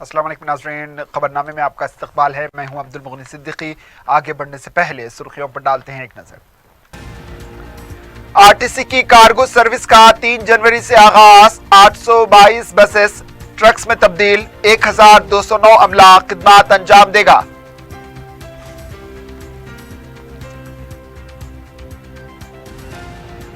अस्सलाम वालेकुम नाज़रीन, खबरनामे में आपका इस्तकबाल है। मैं हूं अब्दुल मुगनी सिद्दीकी। आगे बढ़ने से पहले सुर्खियों पर डालते हैं एक नजर। आरटीसी की कार्गो सर्विस का 3 जनवरी से आगाज। 822 बसेस ट्रक्स में तब्दील। 1209 अमला खिदमत अंजाम देगा।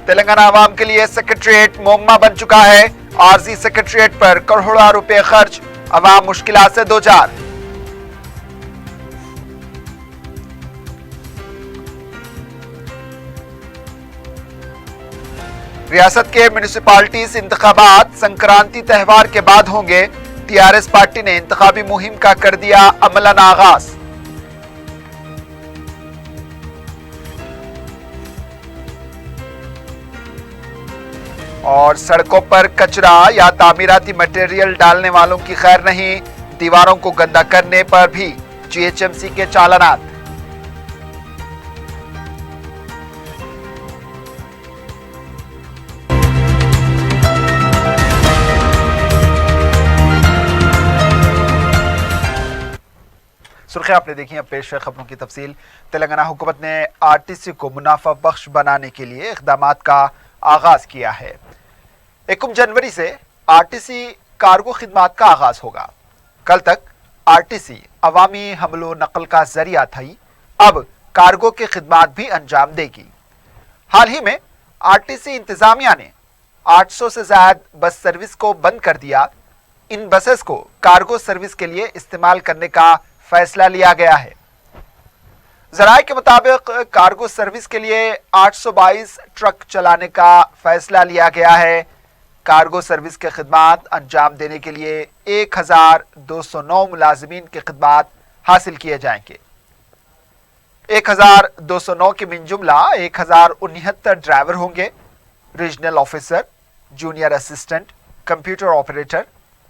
तेलंगाना आवाम के लिए सेक्रेटरिएट मुअम्मा बन चुका है। आरजी सेक्रेटरिएट पर करोड़ों रुपए खर्च, अवाम मुश्किलात से दो चार। रियासत के म्युनिसिपैलिटीज इंतखाबात संक्रांति त्यौहार के बाद होंगे। टीआरएस पार्टी ने इंतखाबी मुहिम का कर दिया अमलन आगाज। और सड़कों पर कचरा या तामीराती मटेरियल डालने वालों की खैर नहीं। दीवारों को गंदा करने पर भी जीएचएमसी के चालानात। सुर्खियां आपने देखी। अब पेश है खबरों की तफसील। तेलंगाना हुकूमत ने आरटीसी को मुनाफा बख्श बनाने के लिए इक़दामात का आगाज किया है। 1 जनवरी से आरटीसी कार्गो खिदमत का आगाज होगा। कल तक आरटीसी अवामी हमलो नकल का जरिया थी, अब कार्गो की खिदमत भी अंजाम देगी। हाल ही में आरटीसी इंतजामिया ने 800 से ज्यादा बस सर्विस को बंद कर दिया। इन बसेस को कार्गो सर्विस के लिए इस्तेमाल करने का फैसला लिया गया है। जराये के मुताबिक कार्गो सर्विस के लिए 822 ट्रक चलाने का फैसला लिया गया है। कार्गो सर्विस के खिदमत अंजाम देने के लिए 1209 मुलाजिमीन की खिदमत हासिल किए जाएंगे। 1209 के मिन जुमला 1069 ड्राइवर होंगे। Regional officer, junior assistant, computer operator,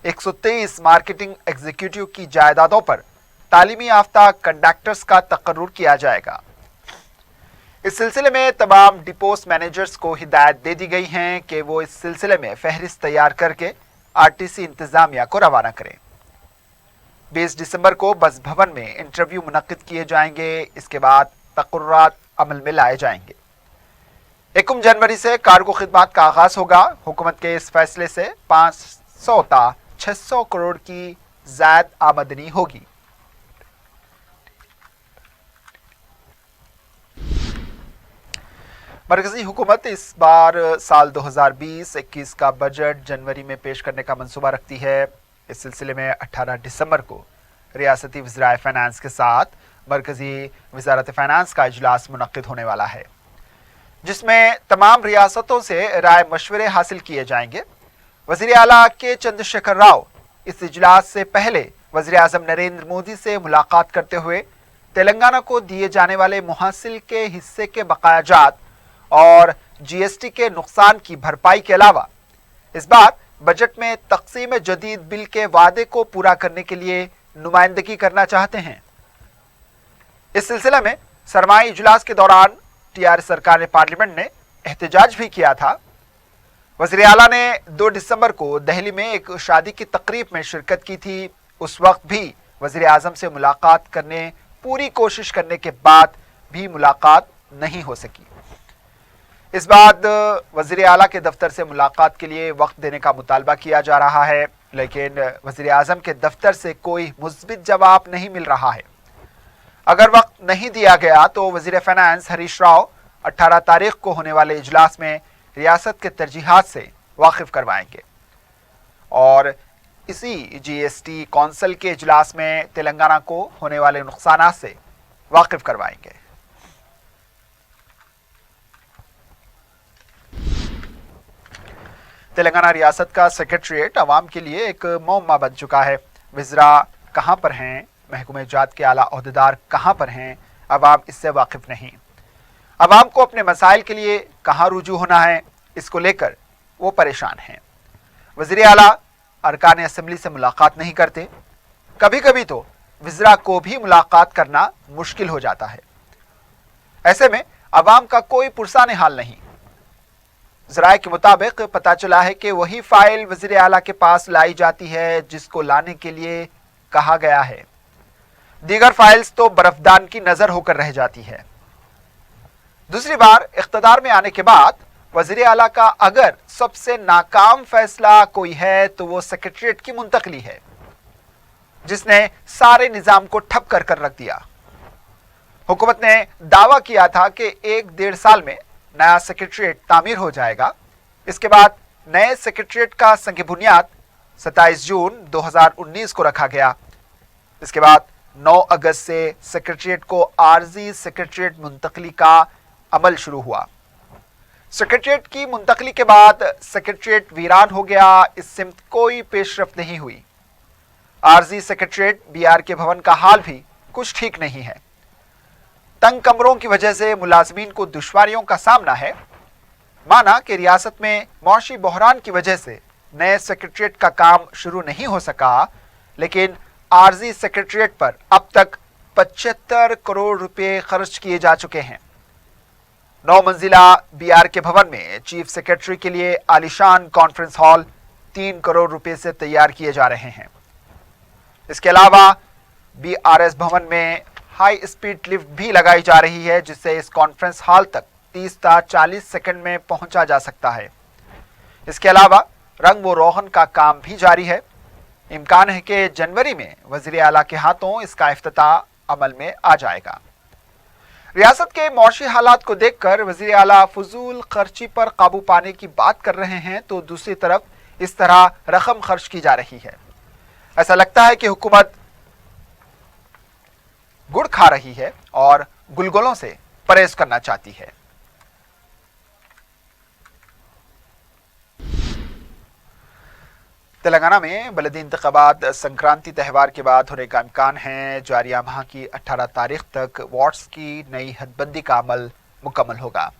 123 marketing executive की जायदादों पर तालीमी याफ्ता कंडक्टर्स का तकर्रुर किया जाएगा। इस सिलसिले में तमाम डिपोस मैनेजर्स को हिदायत दे दी गई हैं कि वो इस सिलसिले में फहरिस्त तैयार करके आरटीसी इंतजामिया को रवाना करें। 20 दिसंबर को बस भवन में इंटरव्यू मुनक्किद किए जाएंगे। इसके बाद तकर्रुरात अमल में लाए जाएंगे। 1 जनवरी से कार्गो खिदमत का आगाज होगा। हुकूमत के इस फैसले से 500 ता 600 करोड़ की ज़ायद आमदनी होगी। मरकजी हुकूमत इस बार साल 2020-21 का बजट जनवरी में पेश करने का मंसूबा रखती है। इस सिलसिले में 18 दिसंबर को रियासती वज़राए फ़ाइनेंस के साथ मरकजी वज़ारत फ़ाइनेंस का इजलास मुनक्किद होने वाला है, जिसमें तमाम रियासतों से राय मशवरे हासिल किए जाएंगे। वज़ीर आला के चंद्रशेखर राव इस इजलास से पहले वज़ीर आज़म नरेंद्र मोदी से मुलाकात करते हुए तेलंगाना को दिए जाने वाले मुहासिल के हिस्से के बकायाजात और जीएसटी के नुकसान की भरपाई के अलावा इस बार बजट में तक़सीम जदीद बिल के वादे को पूरा करने के लिए नुमाइंदगी करना चाहते हैं। इस सिलसिले में सरमाई इजलास के दौरान टीआरएस सरकार ने पार्लियामेंट ने एहतजाज भी किया था। वज़ीर आला ने 2 दिसंबर को दिल्ली में एक शादी की तकरीब में शिरकत की थी। उस वक्त भी वज़ीर आज़म से मुलाकात करने पूरी कोशिश करने के बाद भी मुलाकात नहीं हो सकी। इस बाद वज़ीर आला के दफ्तर से मुलाकात के लिए वक्त देने का मुतालबा किया जा रहा है, लेकिन वज़ीर आज़म के दफ्तर से कोई मुस्बित जवाब नहीं मिल रहा है। अगर वक्त नहीं दिया गया तो वज़ीर फ़ाइनेंस हरीश राव 18 तारीख को होने वाले इजलास में रियासत के तरजीहात से वाकिफ करवाएंगे और इसी जीएसटी कौंसिल के इजलास में तेलंगाना को होने वाले नुकसानात से वाकिफ करवाएंगे। तेलंगाना रियासत का सेक्रेटरिएट अवाम के लिए एक मुअम्मा बन चुका है। वज़रा कहाँ पर हैं, महकमे जात के आला ओहदेदार कहाँ पर हैं, अवाम इससे वाकिफ नहीं। अवाम को अपने मसाइल के लिए कहाँ रुजू होना है, इसको लेकर वो परेशान हैं। वज़ीर आला अरकान असम्बली से मुलाकात नहीं करते। कभी कभी तो वज़रा को भी मुलाकात करना मुश्किल हो जाता है। ऐसे में अवाम का कोई पुरसाने हाल नहीं। ज़राए के मुताबिक पता चला है कि वही फाइल वज़ीर आला के पास लाई जाती है जिसको लाने के लिए कहा गया है। दीगर फाइल्स तो बर्फदान की नजर होकर रह जाती है। दूसरी बार इख्तिदार में आने के बाद वजीर आला का अगर सबसे नाकाम फैसला कोई है तो वो सेक्रेटरीट की मुंतकली है, जिसने सारे निजाम को ठप कर रख दिया। हुकूमत ने दावा किया था कि 1-1.5 साल में नया सेक्रेटरीट तामीर हो जाएगा। इसके बाद नए सेक्रेटरीट का संग बुनियाद 27 जून 2019 को रखा गया। इसके बाद 9 अगस्त से सेक्रेटरीट को आर्जी सेक्रेटरीट मुंतकली का अमल शुरू हुआ। सेक्रेटरीट की मुंतकली के बाद सेक्रेटरीट वीरान हो गया। इस सिमत कोई पेशरफ्त नहीं हुई। आर्जी सेक्रेटरीट BRK भवन का हाल भी कुछ ठीक नहीं है। तंग कमरों की वजह से मुलाजमीन को दुश्वारियों का सामना है। माना कि रियासत में मौशी बहरान की वजह से नए सेक्रेटरीट का काम शुरू नहीं हो सका, लेकिन आर्जी सेक्रेटरीट पर अब तक 75 करोड़ रुपए खर्च किए जा चुके हैं। 9 मंजिला BRK भवन में चीफ सेक्रेटरी के लिए आलिशान कॉन्फ्रेंस हॉल 3 करोड़ रुपए से तैयार किए जा रहे हैं। इसके अलावा BRS भवन में हाई स्पीड लिफ्ट भी लगाई जा रही है, जिससे इस कॉन्फ्रेंस हॉल तक 30-40 सेकंड में पहुंचा जा सकता है। इसके अलावा रंग व रोगन का काम भी जारी है। इम्कान है कि जनवरी में वजीर आला के हाथों इसका इफ्तिताह अमल में आ जाएगा। रियासत के मौशी हालात को देखकर वजीर आला फजूल खर्ची पर काबू पाने की बात कर रहे हैं, तो दूसरी तरफ इस तरह रकम खर्च की जा रही है। ऐसा लगता है कि हुकूमत गुड़ खा रही है और गुलगुलों से परहेज करना चाहती है। तेलंगाना में बलदी इंतखाबात संक्रांति त्यौहार के बाद होने का इम्कान है। जारिया माह की 18 तारीख तक वार्ड्स की नई हदबंदी का अमल मुकम्मल होगा।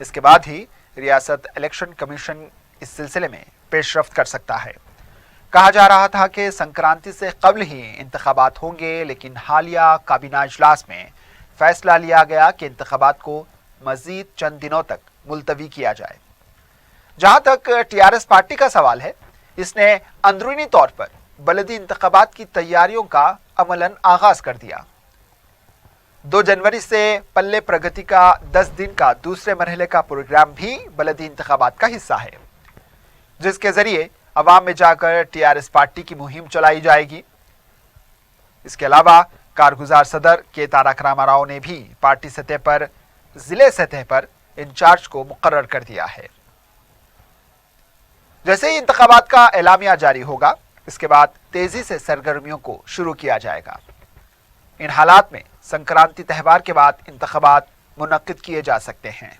इसके बाद ही रियासत इलेक्शन कमीशन इस सिलसिले में पेशरफ्त कर सकता है। कहा जा रहा था कि संक्रांति से कबल ही इंतखाबात होंगे, लेकिन हालिया काबीना इजलास में फैसला लिया गया कि इंतखाबात को मजीद चंद दिनों तक मुलतवी किया जाए। जहां तक TRS पार्टी का सवाल है, इसने अंदरूनी तौर पर बलदी इंतखाबात की तैयारियों का अमलन आगाज कर दिया। 2 जनवरी से पल्ले प्रगति का 10 दिन का दूसरे मरहले का प्रोग्राम भी बलदी इंतखाबात का हिस्सा है, जिसके जरिए अवाम में जाकर TRS पार्टी की मुहिम चलाई जाएगी। इसके अलावा कारगुजार सदर के तारक रामा राव ने भी पार्टी सतह पर जिले सतह पर इंचार्ज को मुकर्रर कर दिया है। जैसे ही इंतखाबात का एलामिया जारी होगा, इसके बाद तेजी से सरगर्मियों को शुरू किया जाएगा। इन हालात में संक्रांति त्यौहार के बाद इंतखाबात मुनक्किद किए जा सकते हैं।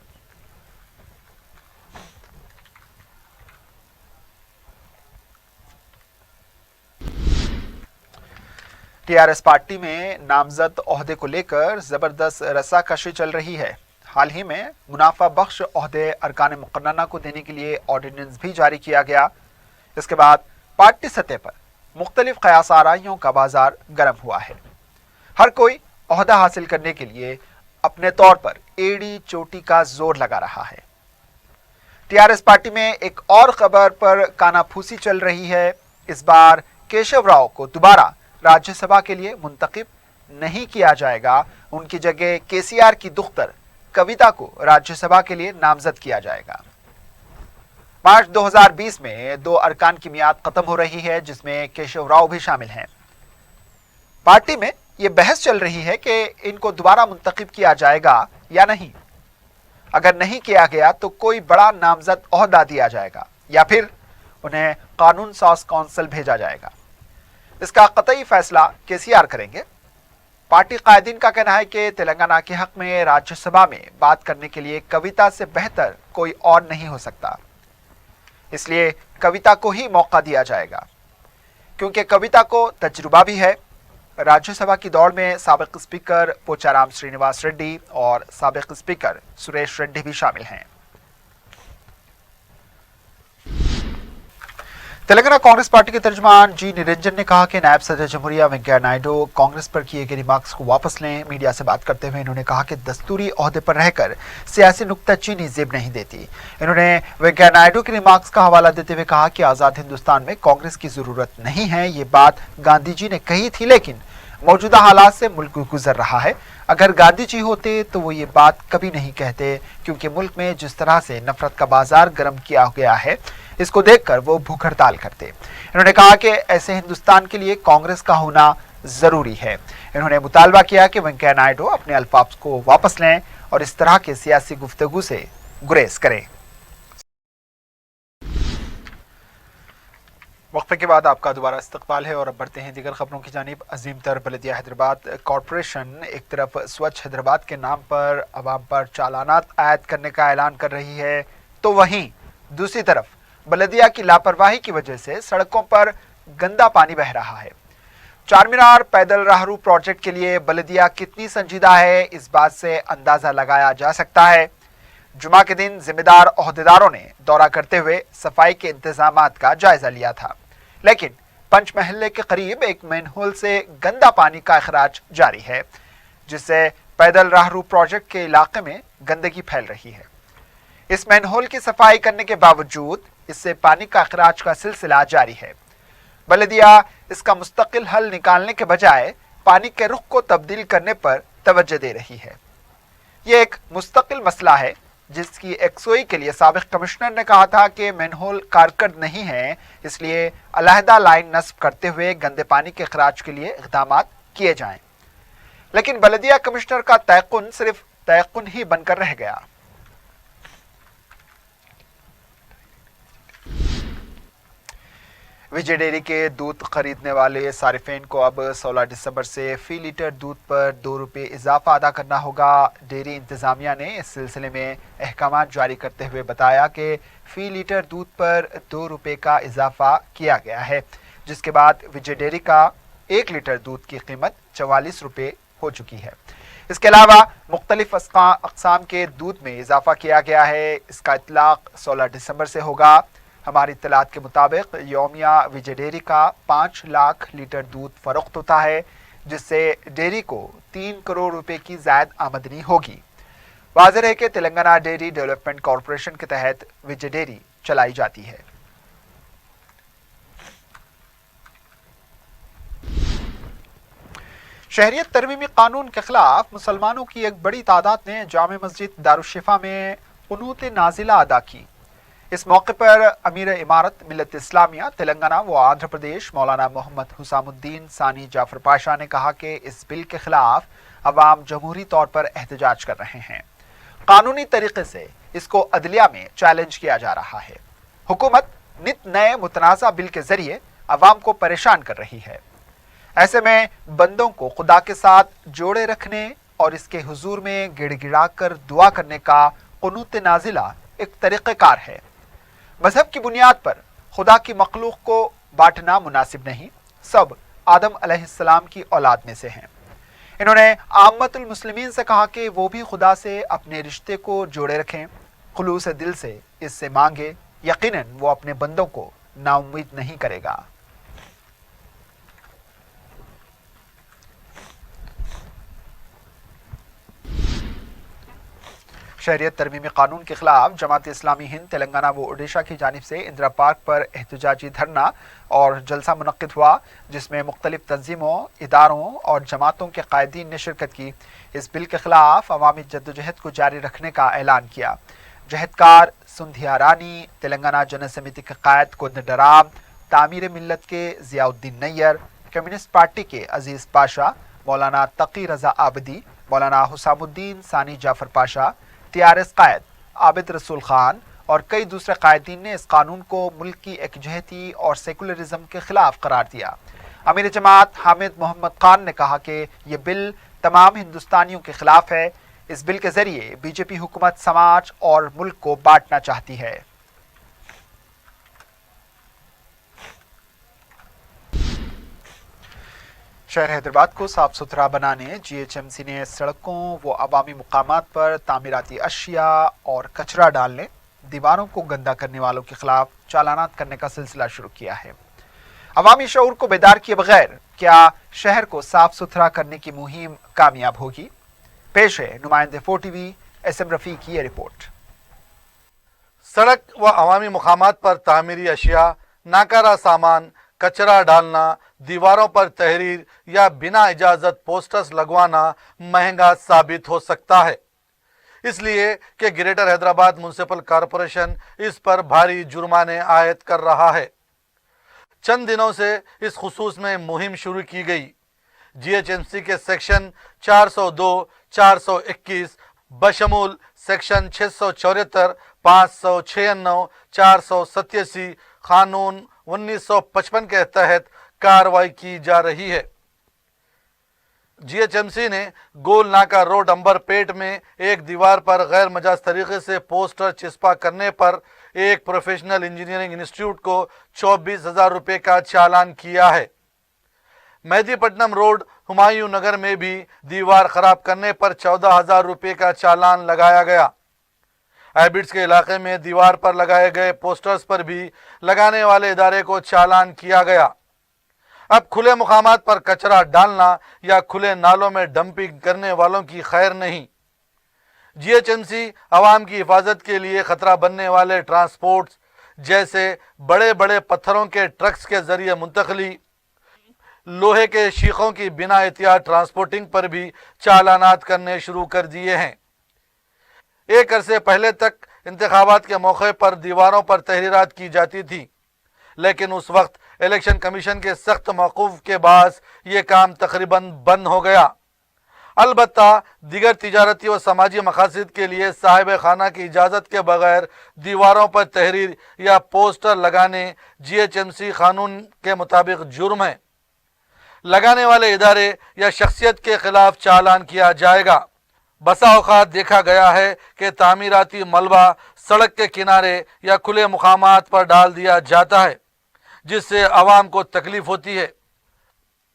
TRS पार्टी में नामजद ओहदे को लेकर जबरदस्त रस्साकशी चल रही है। हाल ही में मुनाफा बख्श ओहदे अरकान मुकन्नना को देने के लिए ऑर्डिनेंस भी जारी किया गया। इसके बाद पार्टी सतह पर मुख्तलिफ कयास आराइयों का बाजार गर्म हुआ है। हर कोई ओहदा हासिल करने के लिए अपने तौर पर एड़ी चोटी का जोर लगा रहा है। TRS पार्टी में एक और खबर पर कानाफूसी चल रही है। इस बार केशव राव को दोबारा राज्यसभा के लिए मुंतखब नहीं किया जाएगा। उनकी जगह KCR की दुख्तर कविता को राज्यसभा के लिए नामजद किया जाएगा। मार्च 2020 में 2 अरकान की मियाद खत्म हो रही है, जिसमें केशव राव भी शामिल हैं। पार्टी में यह बहस चल रही है कि इनको दोबारा मुंतखब किया जाएगा या नहीं। अगर नहीं किया गया तो कोई बड़ा नामजद ओहदा दिया जाएगा या फिर उन्हें कानून साज काउंसिल भेजा जाएगा। इसका कतई फैसला KCR करेंगे। पार्टी कायदीन का कहना है कि तेलंगाना के हक में राज्यसभा में बात करने के लिए कविता से बेहतर कोई और नहीं हो सकता, इसलिए कविता को ही मौका दिया जाएगा, क्योंकि कविता को तजुर्बा भी है। राज्यसभा की दौड़ में साबिक स्पीकर पोचाराम श्रीनिवास रेड्डी और साबिक स्पीकर सुरेश रेड्डी भी शामिल हैं। तेलंगाना कांग्रेस पार्टी के तर्जमान जी निरंजन ने कहा कि नायब सदर जमहूरिया वेंकैया नायडू कांग्रेस पर किए गए रिमार्क्स को वापस लें। मीडिया से बात करते हुए इन्होंने कहा कि दस्तूरी ओहदे पर रहकर सियासी नुक्ताचीनी जेब नहीं देती। इन्होंने वेंकैया नायडू के रिमार्क्स का हवाला देते हुए कहा कि आज़ाद हिंदुस्तान में कांग्रेस की जरूरत नहीं है। ये बात गांधी जी ने कही थी, लेकिन मौजूदा हालात से मुल्क गुजर रहा है। अगर गांधी जी होते तो वो ये बात कभी नहीं कहते, क्योंकि मुल्क में जिस तरह से नफरत का बाजार गर्म किया गया है, इसको देखकर वो भूख हड़ताल करते। इन्होंने कहा कि ऐसे हिंदुस्तान के लिए कांग्रेस का होना जरूरी है। इन्होंने मुतालबा किया कि वेंकैया नायडू अपने अल्फाज को वापस लें और इस तरह के सियासी गुफ्तगू से गुरेज करें। वक्फे के बाद आपका दोबारा इस्तकबाल है और अब बढ़ते हैं दीगर खबरों की जानिब। अजीम तर बल्दिया हैदराबाद कॉरपोरेशन एक तरफ स्वच्छ हैदराबाद के नाम पर अवाम पर चालानात आयद करने का ऐलान कर रही है, तो वहीं दूसरी तरफ बल्दिया की लापरवाही की वजह से सड़कों पर गंदा पानी बह रहा है। चार मीनार पैदल राहरू प्रोजेक्ट के लिए बल्दिया कितनी संजीदा है, इस बात से अंदाजा लगाया जा सकता है। जुमा के दिन जिम्मेदार ओहदेदारों ने दौरा करते हुए सफाई के इंतजामात का जायजा लिया था, लेकिन पंचमहल्ले के करीब एक मैनहोल से गंदा पानी का अखराज जारी है, जिससे पैदल राहरू प्रोजेक्ट के इलाके में गंदगी फैल रही है। इस मैनहोल की सफाई करने के बावजूद इससे पानी का अखराज का सिलसिला जारी है। बल्दिया इसका मुस्तकिल हल निकालने के बजाय पानी के रुख को तब्दील करने पर तवज्जो दे रही है। ये एक मुस्तकिल मसला है, जिसकी एकसोई के लिए साबिक कमिश्नर ने कहा था कि मैनहोल कारकर्द नहीं है, इसलिए अलहदा लाइन नस्ब करते हुए गंदे पानी के अखराज के लिए इक़दाम किए जाएं। लेकिन बल्दिया कमिश्नर का तयकुन सिर्फ तयकुन ही बनकर रह गया। विजय डेयरी के दूध खरीदने वाले सारिफिन को अब 16 दिसंबर से फी लीटर दूध पर 2 रुपये इजाफा अदा करना होगा। डेयरी इंतजामिया ने इस सिलसिले में अहकाम जारी करते हुए बताया कि फी लीटर दूध पर 2 रुपये का इजाफा किया गया है, जिसके बाद विजय डेयरी का 1 लीटर दूध की कीमत 44 रुपये हो चुकी है। इसके अलावा मुख्तलिफ अक़साम के दूध में इजाफा किया गया है। इसका इतलाक 16 दिसंबर से होगा। हमारी इत्तलात के मुताबिक यौमिया विजय डेयरी का 5 लाख लीटर दूध फरोख्त होता है, जिससे डेयरी को 3 करोड़ रुपए की ज़ायद आमदनी होगी। वाज़ेह है कि तेलंगाना डेयरी डेवलपमेंट कॉरपोरेशन के तहत विजय डेयरी चलाई जाती है। शहरियत तरमीमी कानून के खिलाफ मुसलमानों की एक बड़ी तादाद ने जामे मस्जिद दारुश्शिफा में कुनूत नाजिला अदा की। इस मौके पर अमीर इमारत मिल्लत इस्लामिया तेलंगाना व आंध्र प्रदेश मौलाना मोहम्मद हुसामुद्दीन सानी जाफर पाशा ने कहा कि इस बिल के खिलाफ अवाम जमहूरी तौर पर एहतजाज कर रहे हैं। कानूनी तरीके से इसको अदलिया में चैलेंज किया जा रहा है। हुकूमत नित नए मुतनाज़ा बिल के जरिए अवाम को परेशान कर रही है। ऐसे में बंदों को खुदा के साथ जोड़े रखने और इसके हुजूर में गिड़गिड़ा कर दुआ करने का कुनूत नाजिला एक तरीक़ेकार है। मजहब की बुनियाद पर खुदा की मखलूक को बांटना मुनासिब नहीं। सब आदम अलैहिस्सलाम की औलाद में से हैं। इन्होंने आम्मतुल मुस्लिमीन से कहा कि वो भी खुदा से अपने रिश्ते को जोड़े रखें, खुलूस दिल से इससे मांगे, यकीनन वो अपने बंदों को नाउम्मीद नहीं करेगा। शहरियत तरमीमी कानून के खिलाफ जमात इस्लामी हिंद तेलंगाना व ओडिशा की जानिब से इंदिरा पार्क पर एहतजाजी धरना और जलसा मुनक्किद हुआ, जिसमें मुख्तलिफ तंजीमों, इदारों और जमातों के कायदीन ने शिरकत की। इस बिल के खिलाफ अवामी जद्दोजहद को जारी रखने का ऐलान किया। जहदकार सुंधिया रानी, तेलंगाना जन समिति के कायद कोदंडराम, तामीर मिल्लत के जियाउद्दीन नैयर, कम्युनिस्ट पार्टी के अजीज पाशा, मौलाना तकी रजा आबदी, मौलाना हुसामुद्दीन सानी जाफर पाशा, TRS कायद आबिद रसूल खान और कई दूसरे कायदीन ने इस कानून को मुल्क की एकजहती और सेकुलरिज्म के खिलाफ करार दिया। अमीर जमात हामिद मोहम्मद खान ने कहा कि यह बिल तमाम हिंदुस्तानियों के खिलाफ है। इस बिल के जरिए बीजेपी हुकूमत समाज और मुल्क को बांटना चाहती है। शहर हैदराबाद को साफ सुथरा बनाने GHMC ने सड़कों व अवामी मुकामात पर तामीराती अशिया और कचरा डालने, दीवारों को गंदा करने वालों के खिलाफ चालानात करने का सिलसिला शुरू किया है। अवामी शऊर को बेदार किए बगैर क्या शहर को साफ सुथरा करने की मुहिम कामयाब होगी? पेश है नुमाइंदे 4TV SM रफी की ये रिपोर्ट। सड़क व अवामी मुकामात पर तामीरी अशिया, नाकारा सामान, कचरा डालना, दीवारों पर तहरीर या बिना इजाज़त पोस्टर्स लगवाना महंगा साबित हो सकता है, इसलिए कि ग्रेटर हैदराबाद म्युनिसिपल कॉरपोरेशन इस पर भारी जुर्माने आयद कर रहा है। चंद दिनों से इस खुसूस में मुहिम शुरू की गई। GHMC के सेक्शन 402, 421 बशमूल सेक्शन 674, 596, 487 कानून 1955 के तहत कार्रवाई की जा रही है। GHMC ने गोल नाका रोड अंबरपेट में एक दीवार पर गैर मजाज तरीके से पोस्टर चिस्पा करने पर एक प्रोफेशनल इंजीनियरिंग इंस्टीट्यूट को 24,000 रुपये का चालान किया है। मेहदीपट्टनम रोड हुमायूं नगर में भी दीवार खराब करने पर 14,000 रुपये का चालान लगाया गया। हैबिट्स के इलाके में दीवार पर लगाए गए पोस्टर्स पर भी लगाने वाले इदारे को चालान किया गया। अब खुले मुकामात पर कचरा डालना या खुले नालों में डंपिंग करने वालों की खैर नहीं। GHMC आवाम की हिफाजत के लिए खतरा बनने वाले ट्रांसपोर्ट जैसे बड़े बड़े पत्थरों के ट्रक्स के जरिए मुंतकली, लोहे के शीखों की बिना एहतियात ट्रांसपोर्टिंग पर भी चालानात करने शुरू कर दिए हैं। एक अरसे पहले तक इंतखाबात के मौके पर दीवारों पर तहरीरात की जाती थी, लेकिन उस वक्त इलेक्शन कमीशन के सख्त मौकूफ के बाद ये काम तकरीबन बंद हो गया। अलबत्ता दीगर तिजारती व समाजी मकासद के लिए साहिब खाना की इजाज़त के बगैर दीवारों पर तहरीर या पोस्टर लगाने GHMC कानून के मुताबिक जुर्म है। लगाने वाले इदारे या शख्सियत के खिलाफ चालान किया जाएगा। बसा औकात देखा गया है कि तामीराती मलबा सड़क के किनारे या खुले मुकामात पर डाल दिया जाता है, जिससे आवाम को तकलीफ होती है।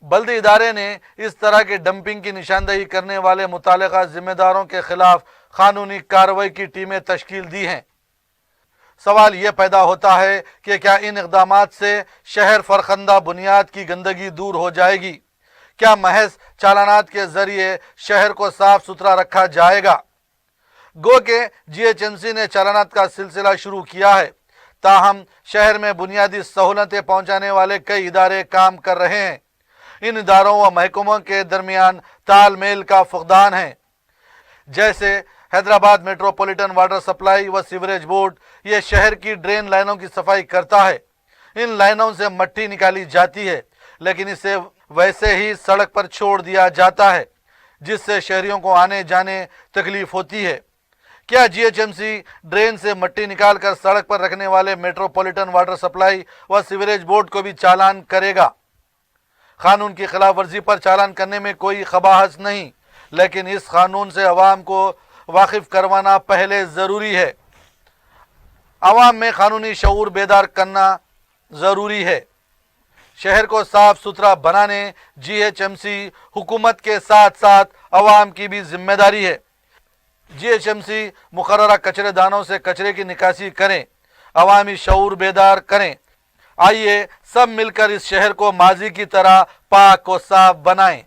बल्दी इदारे ने इस तरह की डंपिंग की निशानदेही करने वाले मुतालिका जिम्मेदारों के खिलाफ कानूनी कार्रवाई की टीमें तश्कील दी हैं। सवाल ये पैदा होता है कि क्या इन इक़दामात से शहर फरखंदा बुनियाद की गंदगी दूर हो जाएगी? क्या महज चालानात के जरिए शहर को साफ सुथरा रखा जाएगा? गो के GHMC ने चालानात का सिलसिला शुरू किया है, ताहम शहर में बुनियादी सहूलतें पहुंचाने वाले कई इदारे काम कर रहे हैं। इन इदारों व महकमों के दरमियान तालमेल का फुकदान है। जैसे हैदराबाद मेट्रोपॉलिटन वाटर सप्लाई व सीवरेज बोर्ड ये शहर की ड्रेन लाइनों की सफाई करता है। इन लाइनों से मट्टी निकाली जाती है, लेकिन इसे वैसे ही सड़क पर छोड़ दिया जाता है, जिससे शहरियों को आने जाने तकलीफ होती है। क्या GHMC ड्रेन से मट्टी निकालकर सड़क पर रखने वाले मेट्रोपॉलिटन वाटर सप्लाई व सीवरेज बोर्ड को भी चालान करेगा? कानून की खिलाफ वर्जी पर चालान करने में कोई खबाहत नहीं, लेकिन इस कानून से अवाम को वाकिफ करवाना पहले ज़रूरी है। अवाम में कानूनी शऊर बेदार करना ज़रूरी है। शहर को साफ सुथरा बनाने GHMC हुकूमत के साथ साथ अवाम की भी जिम्मेदारी है। GHMC मुकर्ररा कचरेदानों से कचरे की निकासी करें, अवामी शऊर बेदार करें। आइए सब मिलकर इस शहर को माजी की तरह पाक और साफ बनाएं।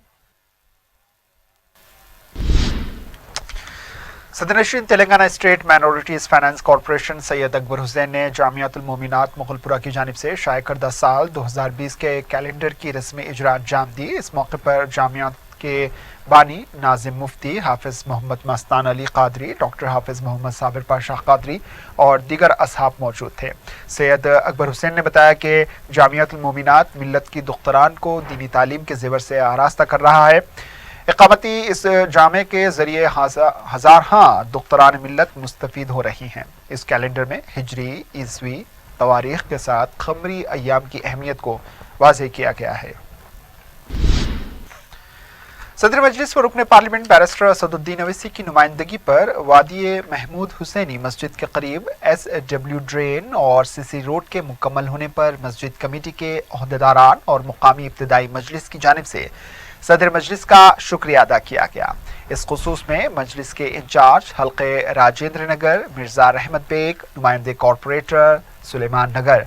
सदरनशीन Telangana state minorities finance corporation Syed Akbar Hussain ने जामियातुल मोमिनात मुगलपुरा की जानिब से शाये करदा साल 2020 के कैलेंडर की रस्मी इजरा अंजाम दी। इस मौके पर जामियात के बानी नाजिम मुफ्ती, हाफिज मोहम्मद मस्तान अली कादरी, डॉक्टर हाफिज मोहम्मद साबिर पाशा कादरी और दीगर असहाब मौजूद थे। सैयद अकबर हुसैन ने बताया कि जामियातुल मोमिनात मिल्लत की दुख्तरान को दीनी तालीम के ज़ेवर से आरास्ता कर रहा है। इक़ामती इस जामे के ज़रिए हज़ार दुख्तरान मिल्लत मुस्तफ़ीद हो रही हैं। इस कैलेंडर में हिजरी, ईस्वी तवारीख़ के साथ क़मरी अय्याम की अहमियत को वाज़ेह किया गया है। सदर मजलिस व रुकन पार्लियामेंट बैरिस्टर असदुद्दीन अवैसी की नुमाइंदगी पर वादी महमूद हुसैनी मस्जिद के करीब SW ड्रेन और CC रोड के मुकम्मल होने पर मस्जिद कमेटी के अहदेदारान और मुकामी इब्तिदाई मजलिस की जानिब से सदर मजलिस का शुक्रिया अदा किया गया। इस खुसूस में मजलिस के इंचार्ज हल्के राजेंद्र नगर मिर्जा रहमत बेग, नुमाइंदे कॉरपोरेटर सुलेमान नगर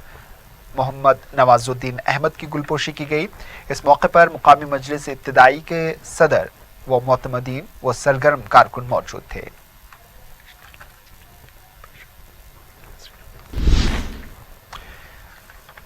मोहम्मद नवाजुद्दीन अहमद की गुलपोशी की गई। इस मौके पर मुकामी मजलिस इब्तिदाई के सदर व मोतमदीन व सरगर्म कारकुन मौजूद थे।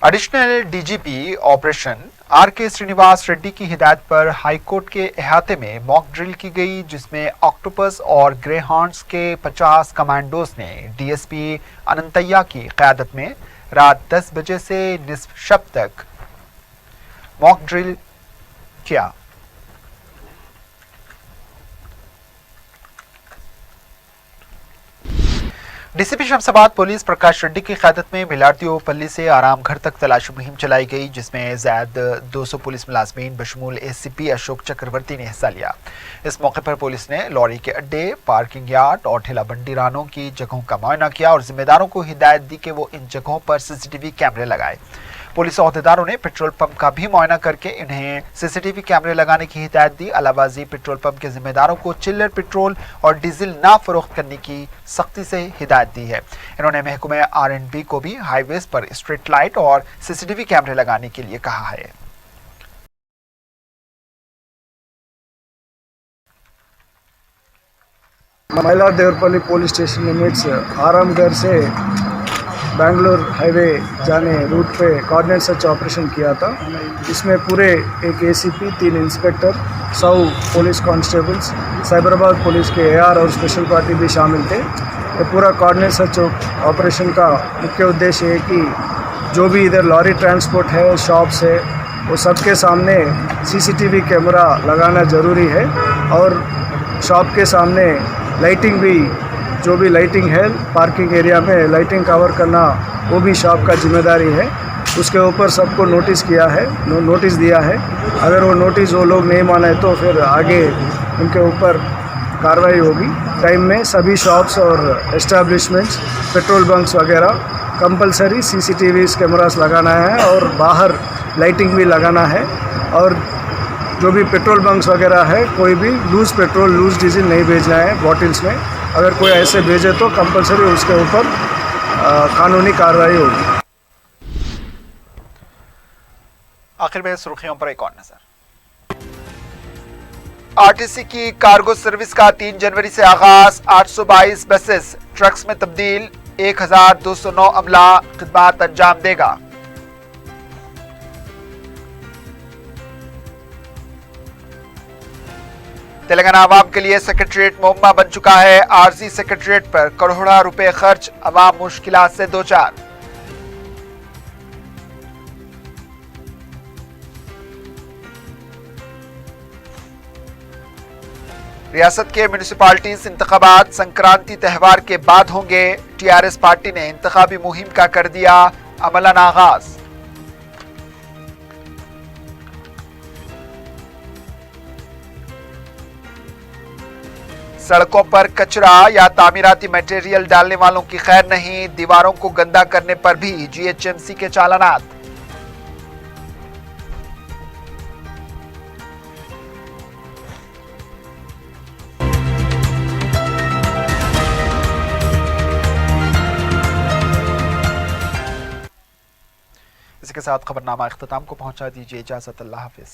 Additional DGP operation R K. Srinivas Reddy की हिदायत पर हाईकोर्ट के अहाते में मॉक ड्रिल की गई, जिसमें ऑक्टोपस और ग्रे हॉर्न्स के 50 कमांडोज ने डीएसपी अनंतैया की क़यादत में रात 10 बजे से निस्फ शब तक मॉक ड्रिल किया। डीसीपी शमशाबाद पुलिस प्रकाश रेड्डी की क़यादत में भिलारतीयो पल्ली से आराम घर तक तलाशी मुहिम चलाई गई, जिसमें ज़ायद 200 पुलिस मुलाजमीन बशमूल एसीपी अशोक चक्रवर्ती ने हिस्सा लिया। इस मौके पर पुलिस ने लॉरी के अड्डे, पार्किंग यार्ड और ठेला बंडीरानों की जगहों का मुआयना किया और जिम्मेदारों को हिदायत दी कि वो इन जगहों पर सीसीटीवी कैमरे लगाए। पुलिस अहदेदारों ने पेट्रोल पंप का भी मुआयना करके इन्हें सीसीटीवी कैमरे लगाने की हिदायत दी। अलावाजी पेट्रोल पंप के जिम्मेदारों को चिल्लर पेट्रोल और डीजल ना फरोख्त करने की सख्ती से हिदायत दी है। इन्होंने महकमे R&B को भी हाईवेज पर स्ट्रीट लाइट और सीसीटीवी कैमरे लगाने के लिए कहा है। महिला Devarpalli police station limits Aramghar से बेंगलोर हाईवे जाने रूट पे कोऑर्डिनेट सर्च ऑपरेशन किया था। इसमें पूरे एक ACP, 3 inspector, 100 police constables, Cyberabad police के AR और स्पेशल पार्टी भी शामिल थे। ये पूरा कोऑर्डिनेट सर्च ऑपरेशन का मुख्य उद्देश्य है कि जो भी इधर लॉरी ट्रांसपोर्ट है, शॉप्स है, वो सबके सामने सीसीटीवी कैमरा लगाना ज़रूरी है और शॉप के सामने लाइटिंग भी, जो भी लाइटिंग है पार्किंग एरिया में लाइटिंग कवर करना वो भी शॉप का जिम्मेदारी है। उसके ऊपर सबको नोटिस किया है, नोटिस दिया है। अगर वो नोटिस वो लोग नहीं माने तो फिर आगे उनके ऊपर कार्रवाई होगी। टाइम में सभी शॉप्स और एस्टैब्लिशमेंट्स, पेट्रोल बंक्स वगैरह कंपलसरी सीसीटीवी कैमरास लगाना है और बाहर लाइटिंग भी लगाना है। और जो भी पेट्रोल बंक्स वगैरह है, कोई भी लूज़ पेट्रोल, लूज़ डीजल नहीं भेजना है बॉटल्स में। अगर कोई ऐसे भेजे तो कंपलसरी उसके ऊपर कानूनी कार्रवाई होगी। आखिर में सुर्खियों पर एक और नजर। आरटीसी की कार्गो सर्विस का 3 जनवरी से आगाज। 822 बसेस ट्रक्स में तब्दील। 1209 अमला खिदमत अंजाम देगा। तेलंगाना आवाम के लिए सेक्रेटरीट मुहम्मा बन चुका है। आरजी सेक्रेटरीट पर करोड़ों रुपए खर्च, अवाम मुश्किलात से दो चार। रियासत के म्यूनिसिपालिटीज इंतखाबात संक्रांति त्यौहार के बाद होंगे। टीआरएस पार्टी ने इंतखाबी मुहिम का कर दिया अमलन आगाज। सड़कों पर कचरा या तामीराती मटेरियल डालने वालों की खैर नहीं। दीवारों को गंदा करने पर भी जीएचएमसी के चालानात। इसी के साथ खबरनामा इख्तिताम को पहुंचा दीजिए। इजाजत, अल्लाह हाफिज।